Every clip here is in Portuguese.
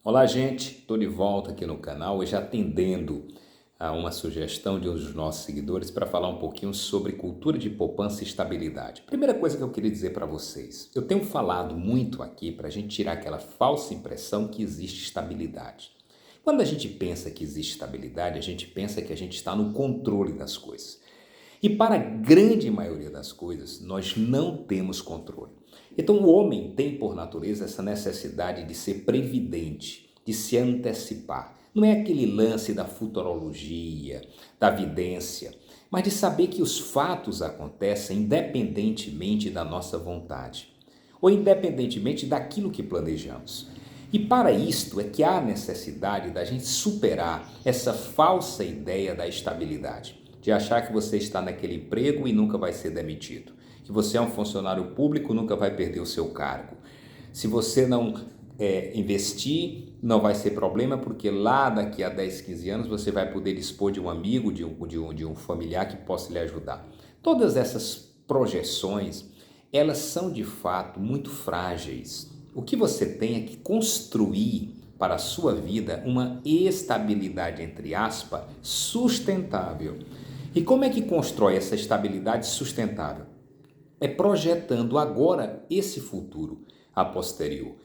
Olá, gente, estou de volta aqui no canal, hoje atendendo a uma sugestão de um dos nossos seguidores para falar um pouquinho sobre cultura de poupança e estabilidade. Primeira coisa que eu queria dizer para vocês, eu tenho falado muito aqui para a gente tirar aquela falsa impressão que existe estabilidade. Quando a gente pensa que existe estabilidade, a gente pensa que a gente está no controle das coisas. E para a grande maioria das coisas, nós não temos controle. Então o homem tem por natureza essa necessidade de ser previdente, de se antecipar. Não é aquele lance da futurologia, da vidência, mas de saber que os fatos acontecem independentemente da nossa vontade, ou independentemente daquilo que planejamos. E para isto é que há necessidade da gente superar essa falsa ideia da estabilidade, de achar que você está naquele emprego e nunca vai ser demitido, que você é um funcionário público e nunca vai perder o seu cargo. Se você não investir, não vai ser problema, porque lá daqui a 10, 15 anos você vai poder dispor de um amigo, de um familiar que possa lhe ajudar. Todas essas projeções, elas são de fato muito frágeis. O que você tem é que construir para a sua vida uma estabilidade, entre aspas, sustentável. E como é que constrói essa estabilidade sustentável? É projetando agora esse futuro a posterior.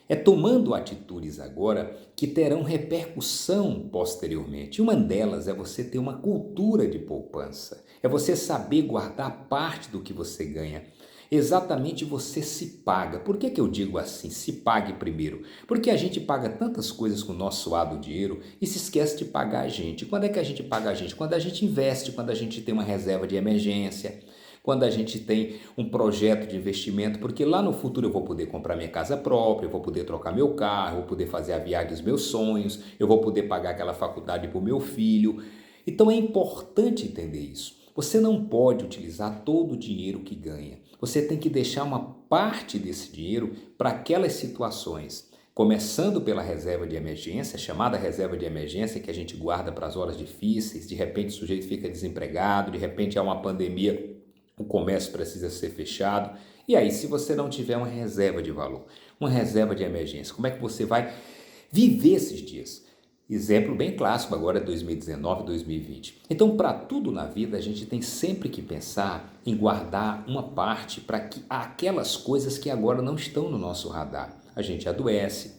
É tomando atitudes agora que terão repercussão posteriormente. Uma delas é você ter uma cultura de poupança. É você saber guardar parte do que você ganha. Exatamente, você se paga. Por que eu digo assim? Se pague primeiro. Porque a gente paga tantas coisas com o nosso suado dinheiro e se esquece de pagar a gente. Quando é que a gente paga a gente? Quando a gente investe, quando a gente tem uma reserva de emergência, quando a gente tem um projeto de investimento, porque lá no futuro eu vou poder comprar minha casa própria, eu vou poder trocar meu carro, eu vou poder fazer a viagem dos meus sonhos, eu vou poder pagar aquela faculdade para o meu filho. Então é importante entender isso. Você não pode utilizar todo o dinheiro que ganha. Você tem que deixar uma parte desse dinheiro para aquelas situações. Começando pela reserva de emergência, chamada reserva de emergência, que a gente guarda para as horas difíceis, de repente o sujeito fica desempregado, de repente há uma pandemia, o comércio precisa ser fechado. E aí, se você não tiver uma reserva de valor, uma reserva de emergência, como é que você vai viver esses dias? Exemplo bem clássico agora é 2019, 2020. Então, para tudo na vida, a gente tem sempre que pensar em guardar uma parte para que aquelas coisas que agora não estão no nosso radar. A gente adoece,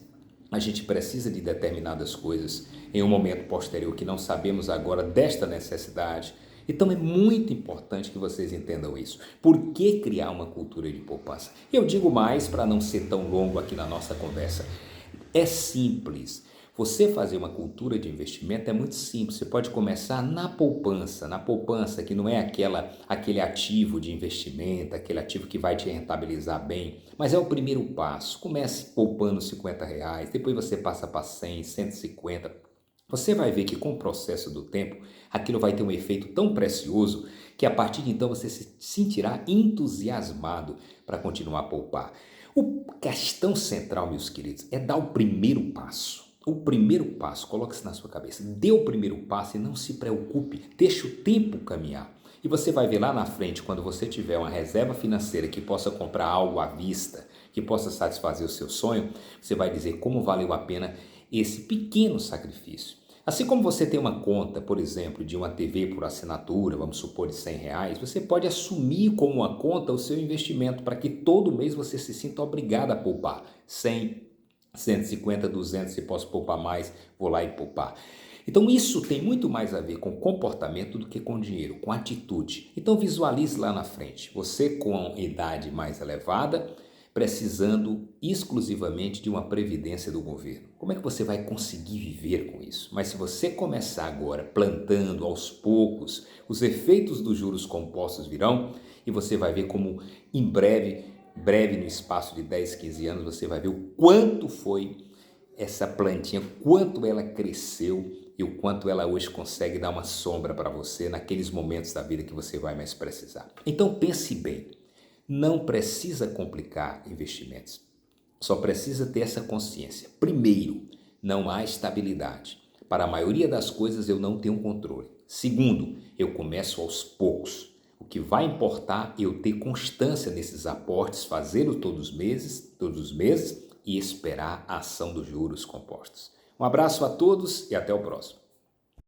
a gente precisa de determinadas coisas em um momento posterior que não sabemos agora desta necessidade. Então é muito importante que vocês entendam isso. Por que criar uma cultura de poupança? Eu digo mais para não ser tão longo aqui na nossa conversa. É simples. Você fazer uma cultura de investimento é muito simples. Você pode começar na poupança que não é aquele ativo de investimento, aquele ativo que vai te rentabilizar bem, mas é o primeiro passo. Comece poupando R$ 50, depois você passa para 100, 150. Você vai ver que com o processo do tempo, aquilo vai ter um efeito tão precioso que a partir de então você se sentirá entusiasmado para continuar a poupar. A questão central, meus queridos, é dar o primeiro passo. O primeiro passo, coloque isso na sua cabeça. Dê o primeiro passo e não se preocupe, deixe o tempo caminhar. E você vai ver lá na frente, quando você tiver uma reserva financeira que possa comprar algo à vista, que possa satisfazer o seu sonho, você vai dizer como valeu a pena esse pequeno sacrifício. Assim como você tem uma conta, por exemplo, de uma TV por assinatura, vamos supor de R$ 100, você pode assumir como uma conta o seu investimento para que todo mês você se sinta obrigado a poupar. 100, 150, 200, se posso poupar mais, vou lá e poupar. Então isso tem muito mais a ver com comportamento do que com dinheiro, com atitude. Então visualize lá na frente, você com idade mais elevada, precisando exclusivamente de uma previdência do governo. Como é que você vai conseguir viver com isso? Mas se você começar agora plantando aos poucos, os efeitos dos juros compostos virão e você vai ver como em breve no espaço de 10, 15 anos, você vai ver o quanto foi essa plantinha, quanto ela cresceu e o quanto ela hoje consegue dar uma sombra para você naqueles momentos da vida que você vai mais precisar. Então pense bem. Não precisa complicar investimentos, só precisa ter essa consciência. Primeiro, não há estabilidade. Para a maioria das coisas eu não tenho controle. Segundo, eu começo aos poucos. O que vai importar é eu ter constância nesses aportes, fazê-lo todos os meses e esperar a ação dos juros compostos. Um abraço a todos e até o próximo.